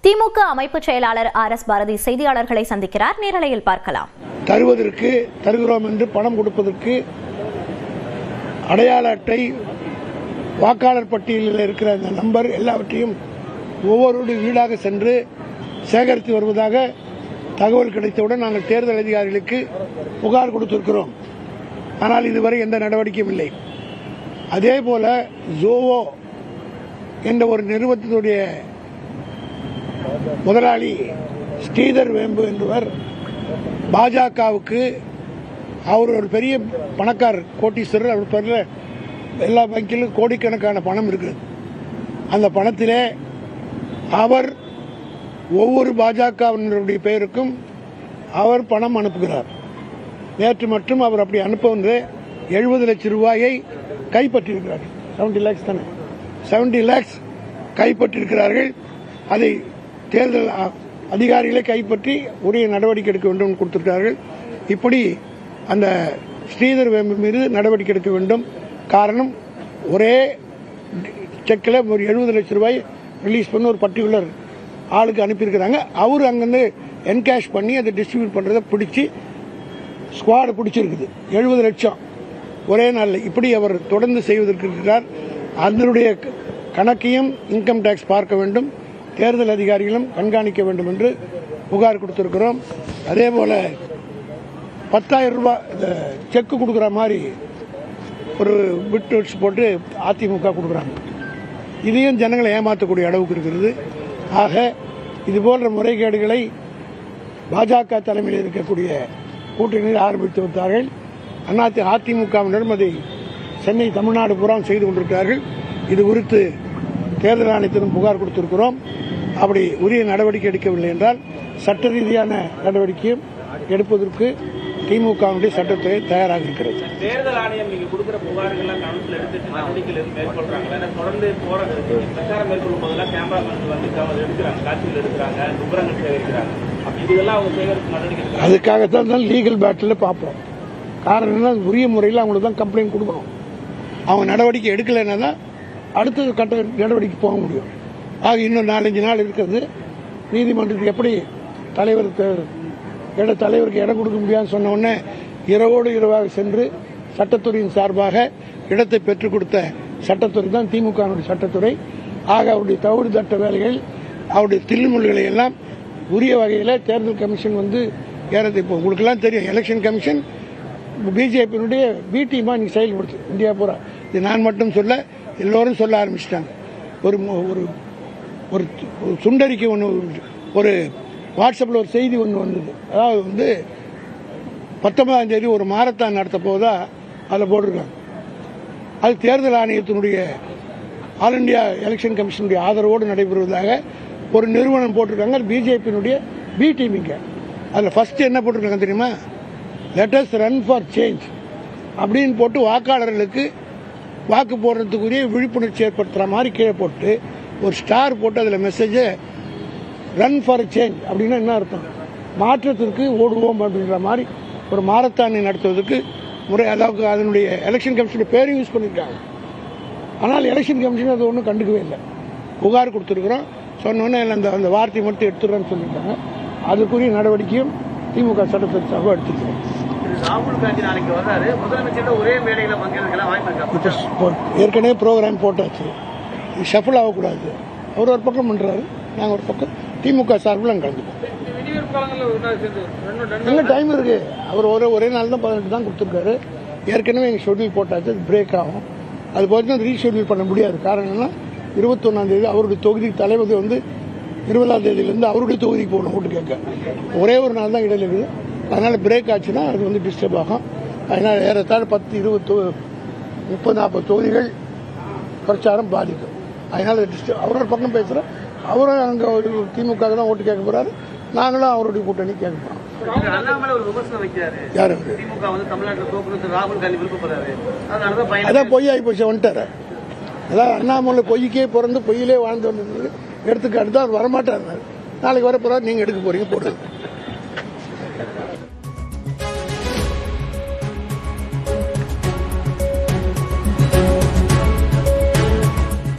திமுக அமைப்பு செயலாளர் RS பாரதி செய்தியாளர்களை சந்திக்கிறார். நேரலையில் பார்க்கலாம். தருகிறோம் என்று பணம் கொடுப்பதற்கு அடையாள அட்டை, வாக்காளர் பட்டியலில் இருக்கிற அந்த நம்பர் எல்லாவற்றையும் ஒவ்வொரு வீடாக சென்று சேகரித்து வருவதாக தகவல் கிடைத்தவுடன் நாங்கள் தேர்தல் அதிகாரிகளுக்கு புகார் கொடுத்திருக்கிறோம். ஆனால் இதுவரை எந்த நடவடிக்கையும் இல்லை. அதேபோல ஜோவோ என்ற ஒரு நிறுவனத்தினுடைய முதலாளி ஸ்ரீதர் வேம்பு என்பவர் பாஜகவுக்கு, அவர் ஒரு பெரிய பணக்காரர், கோட்டீஸ்வரர். அவர் பேரில் எல்லா வங்கியிலும் கோடிக்கணக்கான பணம் இருக்குது. அந்த பணத்திலே அவர் ஒவ்வொரு பாஜகவினருடைய பெயருக்கும் அவர் பணம் அனுப்புகிறார். நேற்று மட்டும் அவர் அப்படி அனுப்ப வந்து 70 லட்சம் ரூபாயை கைப்பற்றியிருக்கிறார். 70 lakhs தானே, 70 lakhs கைப்பற்றியிருக்கிறார்கள். அதை தேர்தல் அதிகாரிகளை கைப்பற்றி உரிய நடவடிக்கை எடுக்க வேண்டும் கொடுத்திருக்கிறார்கள். இப்படி அந்த ஸ்ரீதர் வேம்பு மீது நடவடிக்கை எடுக்க வேண்டும். காரணம், ஒரே செக்கில் ஒரு 70 லட்சம் ரூபாய் ரிலீஸ் பண்ணி ஒரு பர்டிகுலர் ஆளுக்கு அனுப்பியிருக்கிறாங்க. அவரு அங்கிருந்து என்கேஷ் பண்ணி அதை டிஸ்ட்ரிபியூட் பண்றதை பிடிச்சி ஸ்குவாடு பிடிச்சிருக்குது. 70 லட்சம் ஒரே நாளில். இப்படி அவர் தொடர்ந்து செய்வதற்கு இருக்கிறார். அதனுடைய கணக்கையும் இன்கம் டாக்ஸ் பார்க்க வேண்டும், தேர்தல் அதிகாரிகளும் கண்காணிக்க வேண்டும் என்று புகார் கொடுத்திருக்கிறோம். அதே போல 10,000 ரூபாய் செக்கு கொடுக்குற மாதிரி ஒரு பிட் போட்டு அதிமுக கொடுக்குறாங்க. இதையும் ஜனங்களை ஏமாற்றக்கூடிய அளவுக்கு இருக்கிறது. ஆக இதுபோன்ற முறைகேடுகளை பாஜக தலைமையில் இருக்கக்கூடிய கூட்டணியில் ஆரம்பித்து விட்டார்கள். அதிமுகவினரும் அதை சென்னை, தமிழ்நாடு பூரா செய்து கொண்டிருக்கிறார்கள். இது குறித்து தேர்தல் ஆணையத்திடம் புகார் கொடுத்திருக்கிறோம். அப்படி உரிய நடவடிக்கை எடுக்கவில்லை என்றால் சட்ட ரீதியான நடவடிக்கையும் எடுப்பதற்கு திமுகவுடைய சட்டத்துறை தயாராக இருக்கிறது. தேர்தல் ஆணையம் நீங்க கொடுக்கிற புகார்கள் கவுன்சில் எடுத்துட்டு நடவடிக்கைகள் மேற்கொள்றாங்க. தொடர்ந்து பிரச்சாரம் மேற்கொள்ளும் போதெல்லாம் கேமராமேன் வந்து எடுக்கிறாங்க, காட்சிகள் எடுக்கிறாங்க, விவரங்கள் சேகரிக்கிறாங்க. இதெல்லாம் அவங்க சேகரித்து நடவடிக்கை அதுக்காகத்தான் லீகல் பேட்டில் பார்ப்போம். காரணம் என்ன, உரிய முறையில் அவங்களுக்கு தான் கம்ப்ளைண்ட் கொடுக்கணும். அவங்க நடவடிக்கை எடுக்கலைன்னா தான் அடுத்த கட்ட நடவடிக்கை போக முடியும். ஆக இன்னும் 4-5 நாள் இருக்கிறது. நீதிமன்றத்துக்கு எப்படி தலைவருக்கு இடம் கொடுக்க முடியாதுன்னு சொன்ன உடனே இரவோடு இரவாக சென்று சட்டத்துறையின் சார்பாக இடத்தை பெற்றுக் கொடுத்த சட்டத்துறை தான் திமுக சட்டத்துறை. ஆக அவருடைய தவறு தட்ட வேலைகள், அவருடைய தில்லுமுல்களை எல்லாம் உரிய வகையில் தேர்தல் கமிஷன் வந்து ஏறது. இப்போ உங்களுக்கு எல்லாம் தெரியும், எலெக்ஷன் கமிஷன் பிஜேபியினுடைய பி டீமா நீங்க செயல்படுத்து இந்தியா பூரா. இது நான் மட்டும் சொல்ல, எல்லோரும் சொல்ல ஆரம்பிச்சிட்டாங்க. ஒரு ஒரு சுண்டறிக்கை ஒன்று, ஒரு வாட்ஸ்அப்பில் ஒரு செய்தி ஒன்று வந்தது. அதாவது வந்து 19ஆம் தேதி ஒரு மாரத்தான் நடத்த போதா அதில் போட்டிருக்காங்க. அது தேர்தல் ஆணையத்தினுடைய ஆல் இண்டியா எலெக்ஷன் கமிஷனுடைய ஆதரவோடு நடைபெறுவதாக ஒரு நிறுவனம் போட்டிருக்காங்க. அது பிஜேபியினுடைய பி டீமிங்க. அதில் ஃபர்ஸ்ட் என்ன போட்டிருக்காங்க தெரியுமா, let us run for change அப்படின்னு போட்டு வாக்காளர்களுக்கு வாக்கு போடுறதுக்குரிய விழிப்புணர்ச்சி ஏற்படுத்துகிற மாதிரி கீழே போட்டு ஒரு ஸ்டார் போட்டு அதில் மெசேஜை ரன் ஃபார் சேஞ்ச் அப்படின்னா என்ன அர்த்தம், மாற்றத்திற்கு ஓடுவோம் அப்படின்ற மாதிரி ஒரு மாரத்தானை நடத்துவதற்கு முறை. அதாவது அதனுடைய எலெக்ஷன் கமிஷனுடைய பேரையும் யூஸ் பண்ணியிருக்காங்க. ஆனால் எலெக்ஷன் கமிஷன் அது ஒன்றும் கண்டுக்கவே இல்லை. புகார் கொடுத்துருக்குறோம், சொன்னோன்னே அந்த வார்த்தையை மட்டும் எடுத்துடுறேன்னு சொல்லியிருக்காங்க. அதுக்குரிய நடவடிக்கையும் திமுக சட்டத்தை சார்பாக எடுத்துக்கிறோம். ராகுல் காந்தி நாளைக்கு வர்றாரு, முதலமைச்சர் ஒரே மேடையில் பங்கேற்கலாம் வாய்ப்பு இருக்கா? ஏற்கனவே ப்ரோக்ராம் போட்டாச்சு, ஷஃபிள் ஆகக்கூடாது. அவர் ஒரு பக்கம் பண்றாரு, நாங்கள் ஒரு பக்கம் திமுக சார்பில் நாங்கள் கலந்துப்போம். இன்னும் டைம் இருக்கு. அவர் ஒரே நாள் தான் 18 தான் கொடுத்துருக்காரு. ஏற்கனவே எங்கள் ஷெட்யூல் போட்டாச்சு, அது பிரேக் ஆகும். அது போய் ரீஷெட்யூல் பண்ண முடியாது. காரணம் என்ன, 21ஆம் தேதி அவருடைய தொகுதி தலைவர் வந்து 20ஆம் தேதியிலேருந்து அவருடைய தொகுதிக்கு போகணும் ஓட்டு கேட்க. ஒரே ஒரு நாள் தான் இடையில இருக்குது. அதனால பிரேக் ஆச்சுன்னா அது வந்து டிஸ்டர்ப் ஆகும். அதனால ஏறத்தாழ 10, 20, 30, 40 தொகுதிகள் பிரச்சாரம் பாதிக்கும். அதனால அவரோட பக்கம் பேசுகிறோம். அவரும் அங்கே ஒரு திமுக தான் ஓட்டு கேட்க போறாரு, நாங்களும் அவருடைய கூட்டணி கேட்க போறோம். யாரு அதான் பொய்யாகி போச்சு, வந்துட்டாரு. அதாவது அண்ணாமலை பொய்க்கே பிறந்து பொய்யிலே வாழ்ந்து வந்தது எடுத்துக்காட்டு தான். அவர் வரமாட்டார். நாளைக்கு வர போறாரு, நீங்க எடுக்க போறீங்க, போடுறது.